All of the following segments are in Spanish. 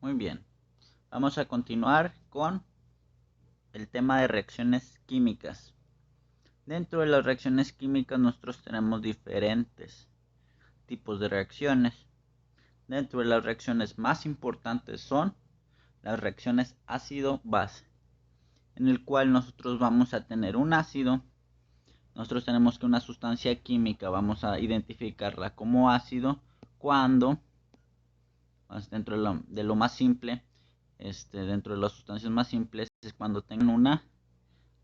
Muy bien, vamos a continuar con el tema de reacciones químicas. Dentro de las reacciones químicas nosotros tenemos diferentes tipos de reacciones. Dentro de las reacciones más importantes son las reacciones ácido-base, en el cual nosotros vamos a tener un ácido. Nosotros tenemos que una sustancia química vamos a identificarla como ácido cuando, dentro de lo más simple, dentro de las sustancias más simples, es cuando tengan una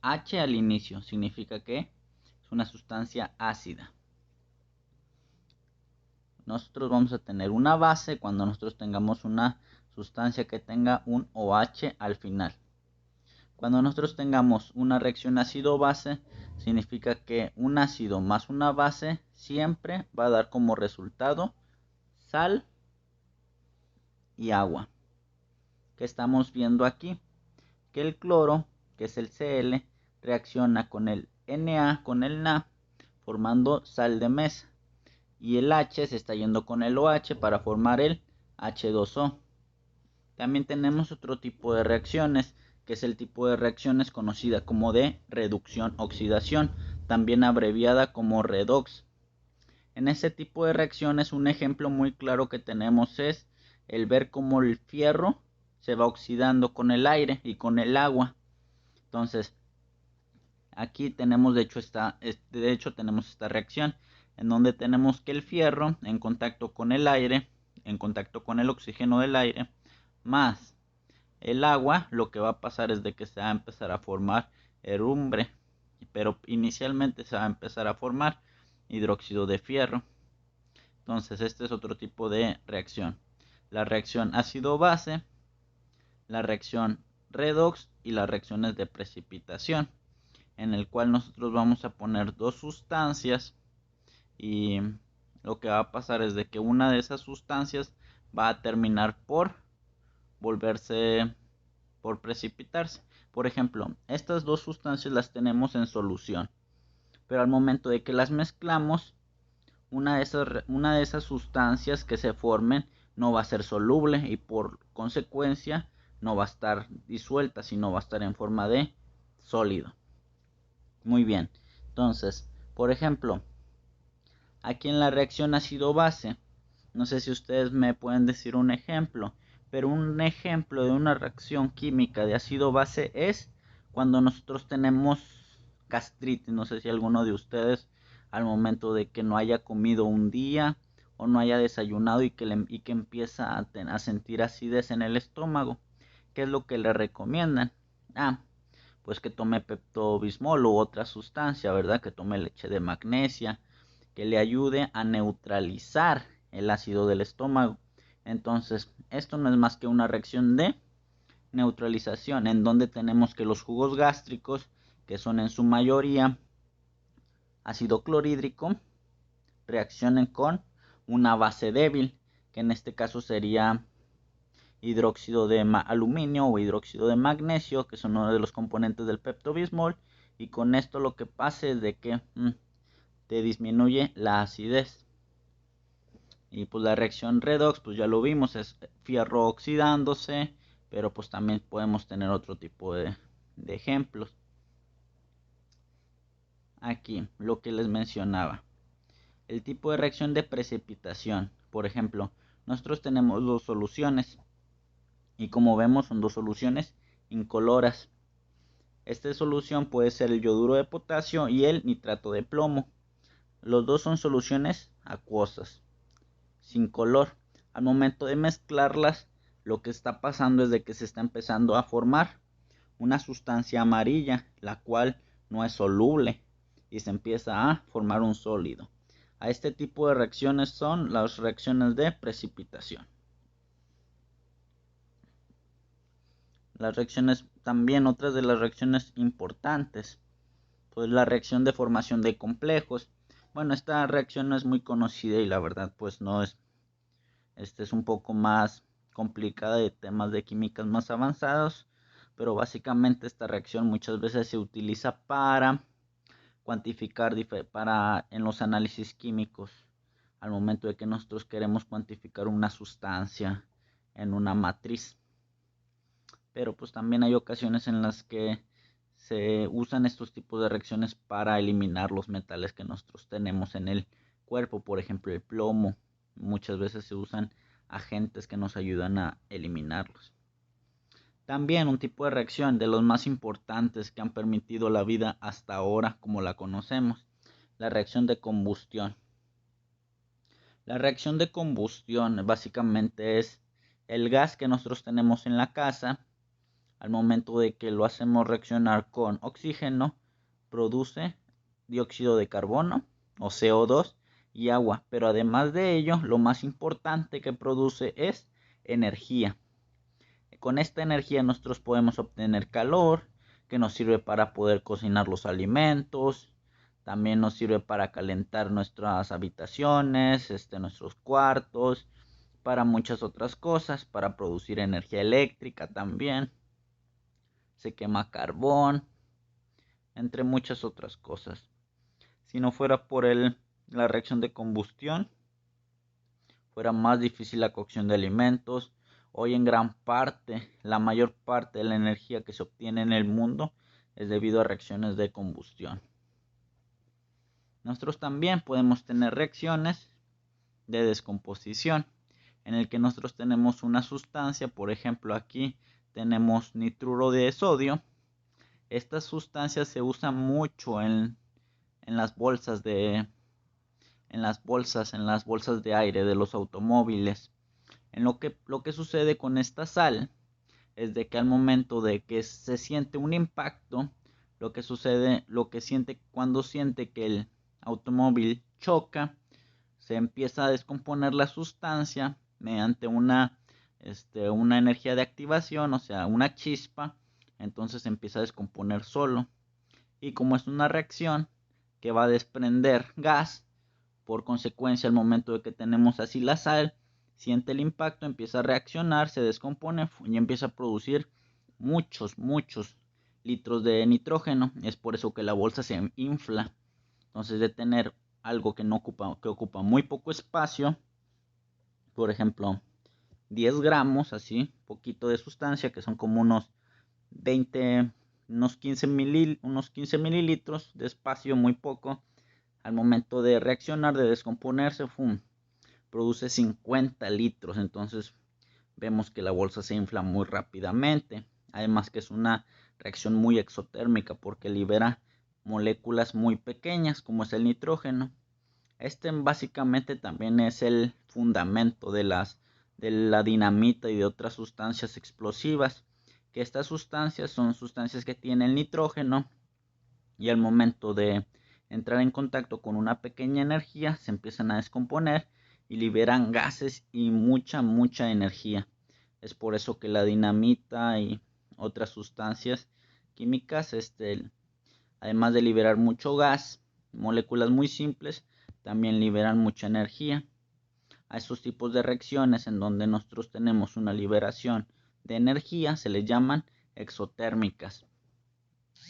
H al inicio, significa que es una sustancia ácida. Nosotros vamos a tener una base cuando nosotros tengamos una sustancia que tenga un OH al final. Cuando nosotros tengamos una reacción ácido-base, significa que un ácido más una base siempre va a dar como resultado sal y agua. ¿Qué estamos viendo aquí? Que el cloro, que es el Cl, reacciona con el Na, con el Na, formando sal de mesa. Y el H se está yendo con el OH para formar el H2O. También tenemos otro tipo de reacciones, que es el tipo de reacciones conocida como de reducción-oxidación, también abreviada como redox. En ese tipo de reacciones, un ejemplo muy claro que tenemos es el ver cómo el fierro se va oxidando con el aire y con el agua. Entonces, aquí tenemos de hecho tenemos esta reacción en donde tenemos que el fierro en contacto con el aire, en contacto con el oxígeno del aire, más el agua, lo que va a pasar es de que se va a empezar a formar herrumbre, pero inicialmente se va a empezar a formar hidróxido de fierro. Entonces este es otro tipo de reacción. La reacción ácido-base, la reacción redox y las reacciones de precipitación, en el cual nosotros vamos a poner dos sustancias y lo que va a pasar es de que una de esas sustancias va a terminar por precipitarse. Por ejemplo, estas dos sustancias las tenemos en solución, pero al momento de que las mezclamos, una de esas sustancias que se formen no va a ser soluble y por consecuencia no va a estar disuelta, sino va a estar en forma de sólido. Muy bien, entonces, por ejemplo, aquí en la reacción ácido-base, no sé si ustedes me pueden decir un ejemplo, pero un ejemplo de una reacción química de ácido-base es cuando nosotros tenemos gastritis. No sé si alguno de ustedes al momento de que no haya comido un día o no haya desayunado y que empieza a sentir acidez en el estómago. ¿Qué es lo que le recomiendan? Pues que tome Pepto-Bismol u otra sustancia, ¿verdad? Que tome leche de magnesia, que le ayude a neutralizar el ácido del estómago. Entonces, esto no es más que una reacción de neutralización, en donde tenemos que los jugos gástricos, que son en su mayoría ácido clorhídrico, reaccionen con una base débil, que en este caso sería hidróxido de aluminio o hidróxido de magnesio, que son uno de los componentes del Pepto-Bismol, y con esto lo que pasa es de que te disminuye la acidez. Y pues la reacción redox, pues ya lo vimos, es fierro oxidándose, pero pues también podemos tener otro tipo de ejemplos. Aquí, lo que les mencionaba. El tipo de reacción de precipitación. Por ejemplo, nosotros tenemos dos soluciones. Y como vemos son dos soluciones incoloras. Esta solución puede ser el yoduro de potasio y el nitrato de plomo. Los dos son soluciones acuosas, sin color. Al momento de mezclarlas, lo que está pasando es de que se está empezando a formar una sustancia amarilla, la cual no es soluble y se empieza a formar un sólido. A este tipo de reacciones son las reacciones de precipitación. Las reacciones, también otras de las reacciones importantes, pues la reacción de formación de complejos. Bueno, esta reacción no es muy conocida y la verdad pues no es, es un poco más complicada, de temas de químicas más avanzados, pero básicamente esta reacción muchas veces se utiliza para cuantificar, en los análisis químicos, al momento de que nosotros queremos cuantificar una sustancia en una matriz. Pero pues también hay ocasiones en las que se usan estos tipos de reacciones para eliminar los metales que nosotros tenemos en el cuerpo, por ejemplo el plomo. Muchas veces se usan agentes que nos ayudan a eliminarlos. También un tipo de reacción de los más importantes que han permitido la vida hasta ahora como la conocemos, la reacción de combustión. La reacción de combustión básicamente es el gas que nosotros tenemos en la casa. Al momento de que lo hacemos reaccionar con oxígeno, produce dióxido de carbono o CO2 y agua. Pero además de ello, lo más importante que produce es energía. Con esta energía nosotros podemos obtener calor, que nos sirve para poder cocinar los alimentos. También nos sirve para calentar nuestras habitaciones, nuestros cuartos, para muchas otras cosas, para producir energía eléctrica también. Se quema carbón, entre muchas otras cosas. Si no fuera por la reacción de combustión, fuera más difícil la cocción de alimentos. Hoy en gran parte, la mayor parte de la energía que se obtiene en el mundo es debido a reacciones de combustión. Nosotros también podemos tener reacciones de descomposición, en el que nosotros tenemos una sustancia, por ejemplo aquí tenemos nitruro de sodio. Esta sustancia se usa mucho en las bolsas de aire de los automóviles. Lo que sucede con esta sal es de que al momento de que se siente un impacto, lo que siente cuando siente que el automóvil choca, se empieza a descomponer la sustancia mediante una energía de activación, o sea, una chispa. Entonces se empieza a descomponer solo. Y como es una reacción que va a desprender gas, por consecuencia, al momento de que tenemos así la sal, siente el impacto, empieza a reaccionar, se descompone y empieza a producir muchos litros de nitrógeno. Es por eso que la bolsa se infla. Entonces, de tener algo que ocupa muy poco espacio, por ejemplo 10 gramos, así, poquito de sustancia, que son como unos 20, unos 15 mililitros de espacio, muy poco. Al momento de reaccionar, de descomponerse, produce 50 litros. Entonces vemos que la bolsa se infla muy rápidamente. Además que es una reacción muy exotérmica porque libera moléculas muy pequeñas como es el nitrógeno. Básicamente también es el fundamento de la dinamita y de otras sustancias explosivas, que estas sustancias son sustancias que tienen nitrógeno y al momento de entrar en contacto con una pequeña energía se empiezan a descomponer y liberan gases y mucha energía. Es por eso que la dinamita y otras sustancias químicas, además de liberar mucho gas, moléculas muy simples, también liberan mucha energía. A estos tipos de reacciones en donde nosotros tenemos una liberación de energía se les llaman exotérmicas.